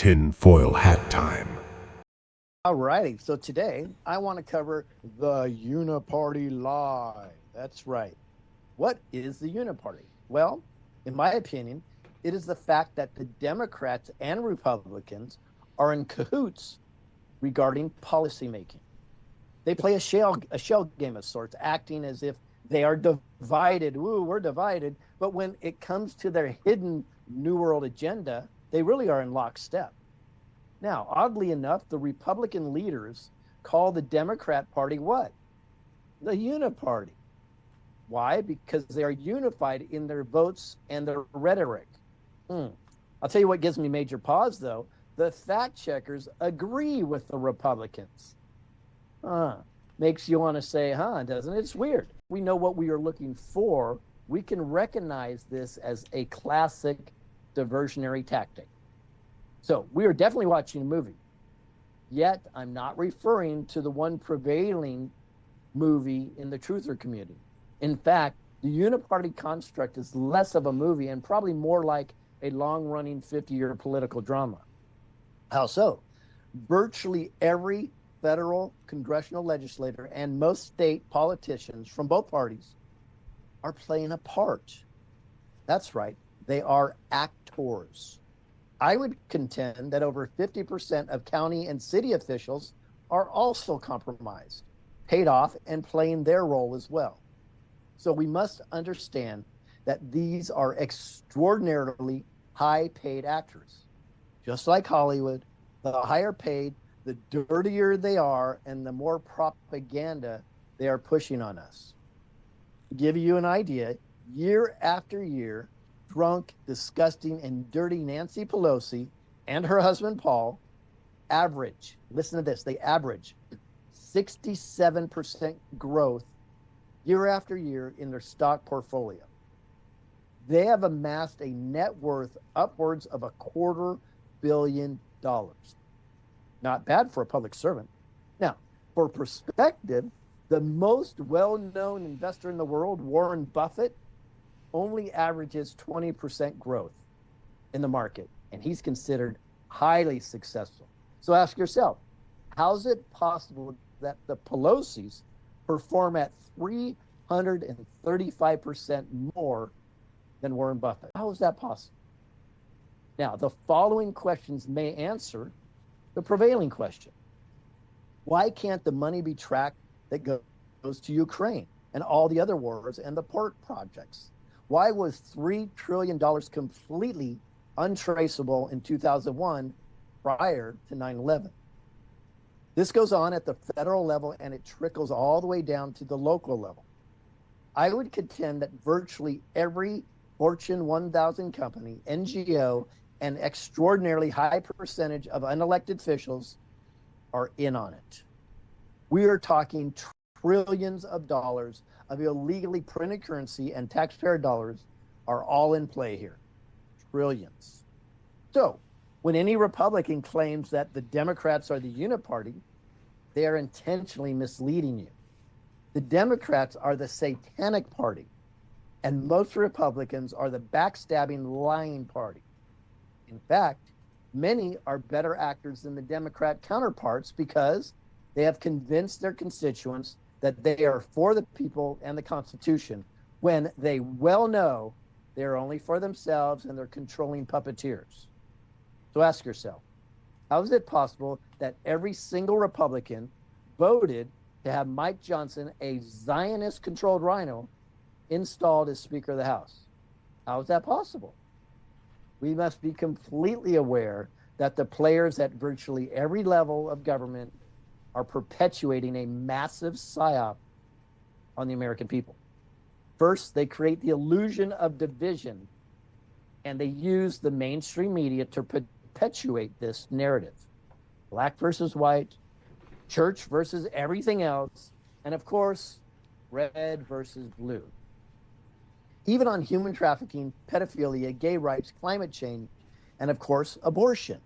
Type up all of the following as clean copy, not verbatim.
tinfoil hat time. Alrighty, so today I want to cover the Uniparty Lie. That's right. What is the Uniparty? Well, in my opinion, it is the fact that the Democrats and Republicans are in cahoots regarding policymaking. They play a shell game of sorts, acting as if they are divided. Ooh, we're divided. But when it comes to their hidden New World agenda, they really are in lockstep. Now, oddly enough, the Republican leaders call the Democrat Party what? The Uniparty. Why? Because they are unified in their votes and their rhetoric. I'll tell you what gives me major pause, though. The fact checkers agree with the Republicans. Makes you want to say, doesn't it? It's weird. We know what we are looking for. We can recognize this as a classic diversionary tactic. So we are definitely watching a movie. Yet I'm not referring to the one prevailing movie in the truther community. In fact, the uniparty construct is less of a movie and probably more like a long-running 50-year political drama. How so? Virtually every federal congressional legislator and most state politicians from both parties are playing a part. That's right. They are actors. I would contend that over 50% of county and city officials are also compromised, paid off, and playing their role as well. So we must understand that these are extraordinarily high-paid actors. Just like Hollywood, the higher paid, the dirtier they are, and the more propaganda they are pushing on us. To give you an idea, year after year, drunk, disgusting, and dirty Nancy Pelosi and her husband Paul average, listen to this, they average 67% growth year after year in their stock portfolio. They have amassed a net worth upwards of $250 million. Not bad for a public servant. Now, for perspective, the most well-known investor in the world, Warren Buffett, only averages 20% growth in the market, and he's considered highly successful. So ask yourself, how is it possible that the Pelosi's perform at 335% more than Warren Buffett? How is that possible? Now, the following questions may answer the prevailing question. Why can't the money be tracked that goes to Ukraine and all the other wars and the port projects? Why was $3 trillion completely untraceable in 2001 prior to 9/11? This goes on at the federal level and it trickles all the way down to the local level. I would contend that virtually every Fortune 1000 company, NGO, and extraordinarily high percentage of unelected officials are in on it. We are talking trillions of dollars of illegally printed currency, and taxpayer dollars are all in play here. Trillions. So when any Republican claims that the Democrats are the uniparty, they are intentionally misleading you. The Democrats are the satanic party, and most Republicans are the backstabbing, lying party. In fact, many are better actors than the Democrat counterparts because they have convinced their constituents that they are for the people and the Constitution when they well know they're only for themselves and they're controlling puppeteers. So ask yourself, how is it possible that every single Republican voted to have Mike Johnson, a Zionist-controlled rhino, installed as Speaker of the House? How is that possible? We must be completely aware that the players at virtually every level of government are perpetuating a massive psyop on the American people. First, they create the illusion of division, and they use the mainstream media to perpetuate this narrative. Black versus white, church versus everything else, and of course, red versus blue. Even on human trafficking, pedophilia, gay rights, climate change, and of course, abortion.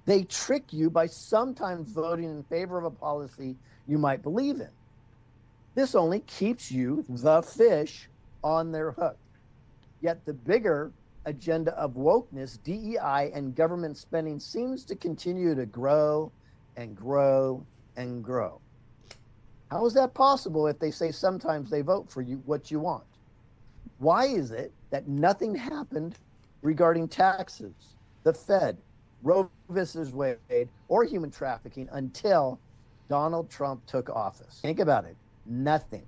They trick you by sometimes voting in favor of a policy you might believe in. This only keeps you, the fish, on their hook. Yet the bigger agenda of wokeness, DEI, and government spending seems to continue to grow and grow and grow. How is that possible if they say sometimes they vote for you what you want? Why is it that nothing happened regarding taxes, the Fed, Roe versus Wade, or human trafficking until Donald Trump took office? Think about it. Nothing.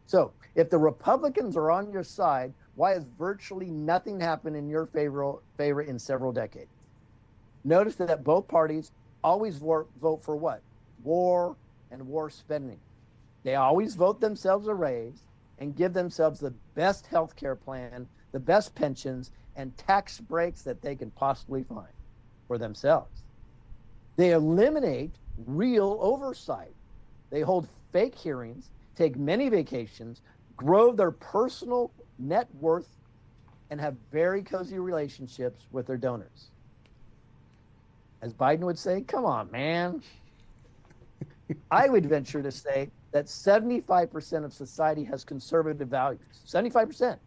So if the Republicans are on your side, why has virtually nothing happened in your favor in several decades? Notice that both parties always vote for what? War and war spending. They always vote themselves a raise and give themselves the best health care plan, the best pensions, and tax breaks that they can possibly find for themselves. They eliminate real oversight. They hold fake hearings, take many vacations, grow their personal net worth, and have very cozy relationships with their donors. As Biden would say, come on, man. I would venture to say that 75% of society has conservative values, 75%.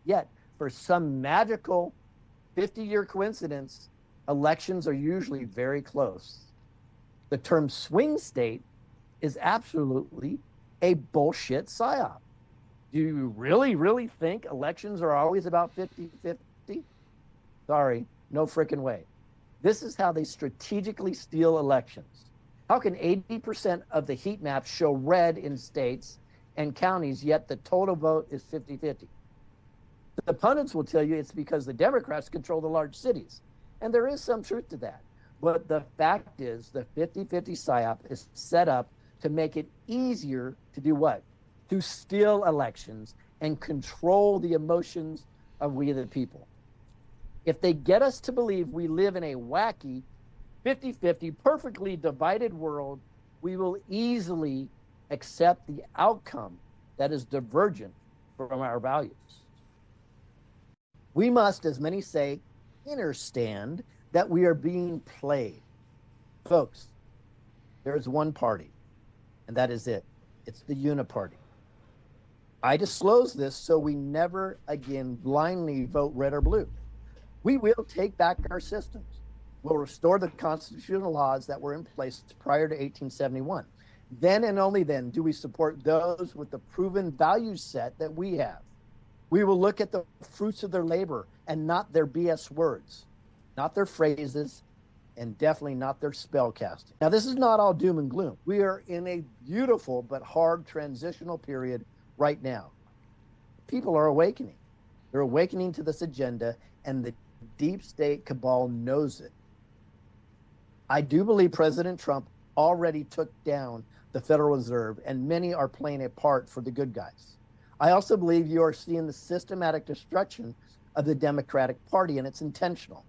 Yet, for some magical 50-year coincidence, elections are usually very close. The term swing state is absolutely a bullshit psyop. Do you really think elections are always about 50-50? Sorry, no frickin' way. This is how they strategically steal elections. How can 80% of the heat maps show red in states and counties, yet the total vote is 50-50? The pundits will tell you it's because the Democrats control the large cities. And there is some truth to that. But the fact is the 50-50 psyop is set up to make it easier to do what? To steal elections and control the emotions of we the people. If they get us to believe we live in a wacky 50-50 perfectly divided world, we will easily accept the outcome that is divergent from our values. We must, as many say, understand that we are being played. Folks, there's one party, and that is it. It's the Uniparty. I disclose this so we never again blindly vote red or blue. We will take back our systems. We'll restore the constitutional laws that were in place prior to 1871. Then and only then do we support those with the proven value set that we have. We will look at the fruits of their labor and not their BS words, not their phrases, and definitely not their spell casting. Now, this is not all doom and gloom. We are in a beautiful but hard transitional period right now. People are awakening. They're awakening to this agenda, and the deep state cabal knows it. I do believe President Trump already took down the Federal Reserve, and many are playing a part for the good guys. I also believe you are seeing the systematic destruction of the Democratic Party, and it's intentional,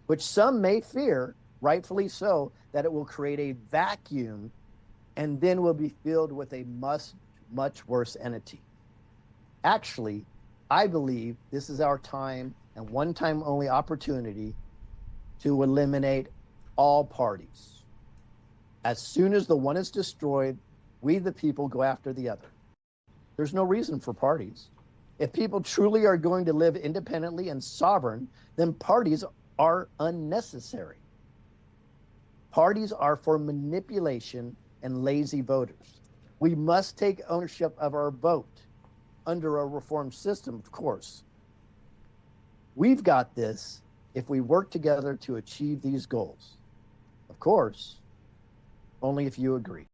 which some may fear, rightfully so, that it will create a vacuum and then will be filled with a much worse entity. Actually, I believe this is our time and one time only opportunity to eliminate all parties. As soon as the one is destroyed, we the people go after the other. There's no reason for parties. If people truly are going to live independently and sovereign, then parties are unnecessary. Parties are for manipulation and lazy voters. We must take ownership of our vote under a reformed system, of course. We've got this if we work together to achieve these goals. Of course, only if you agree.